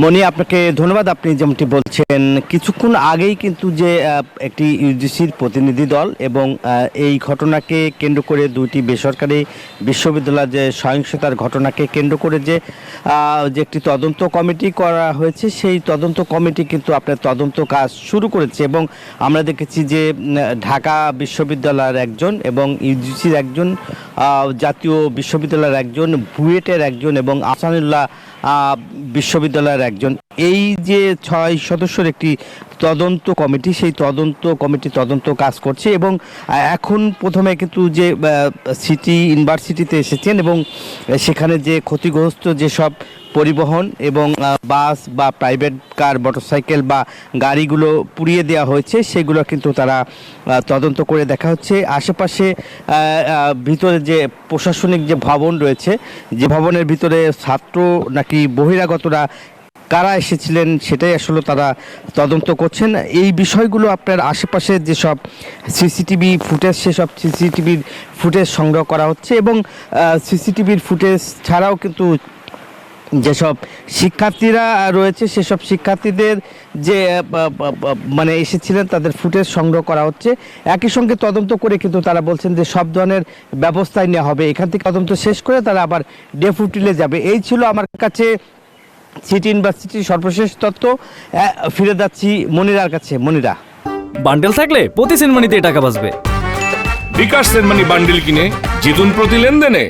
মনি, আপনাকে ধন্যবাদ। আপনি যেমনটি বলছেন, কিছুক্ষণ আগেই কিন্তু যে একটি ইউজিসির প্রতিনিধি দল এবং এই ঘটনাকে কেন্দ্র করে দুইটি বেসরকারি বিশ্ববিদ্যালয়ের যে সহিংসতার ঘটনাকে কেন্দ্র করে যে একটি তদন্ত কমিটি করা হয়েছে, সেই তদন্ত কমিটি কিন্তু আপনার তদন্ত কাজ শুরু করেছে। এবং আমরা দেখেছি যে ঢাকা বিশ্ববিদ্যালয়ের একজন এবং ইউজিসির একজন, জাতীয় বিশ্ববিদ্যালয়ের একজন, বুয়েটের একজন এবং আহসানুল্লাহ বিশ্ববিদ্যালয়ের একজন, এই যে 6 সদস্যের একটি তদন্ত কমিটি, সেই তদন্ত কমিটি তদন্ত কাজ করছে। এবং এখন প্রথমে কিন্তু যে সিটি ইউনিভার্সিটিতে এসেছেন এবং সেখানে যে ক্ষতিগ্রস্ত যেসব পরিবহন এবং বাস বা প্রাইভেট কার, মোটরসাইকেল বা গাড়িগুলো পুড়িয়ে দেওয়া হয়েছে, সেগুলো কিন্তু তারা তদন্ত করে দেখা হচ্ছে। আশেপাশে ভিতরে যে প্রশাসনিক যে ভবন রয়েছে, যে ভবনের ভিতরে ছাত্র নাকি বহিরাগতরা কারা এসেছিলেন, সেটাই আসলে তারা তদন্ত করছেন। এই বিষয়গুলো আপনার আশেপাশে যেসব সিসিটিভি ফুটেজ, সেসব সিসিটিভির ফুটেজ সংগ্রহ করা হচ্ছে এবং সিসিটিভির ফুটেজ ছাড়াও কিন্তু যেসব শিক্ষার্থীরা রয়েছে, সেসব শিক্ষার্থীদের যে মানে এসেছিলেন, তাদের ফুটেজ সংগ্রহ করা হচ্ছে। একই সঙ্গে তদন্ত করে কিন্তু তারা বলছেন যে সব ধরনের ব্যবস্থাই নেওয়া হবে। এখান থেকে তদন্ত শেষ করে তারা আবার ডেপুটিলে যাবে। এই ছিল আমার কাছে সিটি ইউনিভার্সিটির সর্বশেষ তথ্য। ফিরে যাচ্ছি মনিরার কাছে। মনিরা, বান্ডেল থাকলে প্রতি সেনমানিতে টাকা বাঁচবে। বিকাশ সেনমানি বান্ডিল কিনে জিতুন প্রতি লেনদেনে।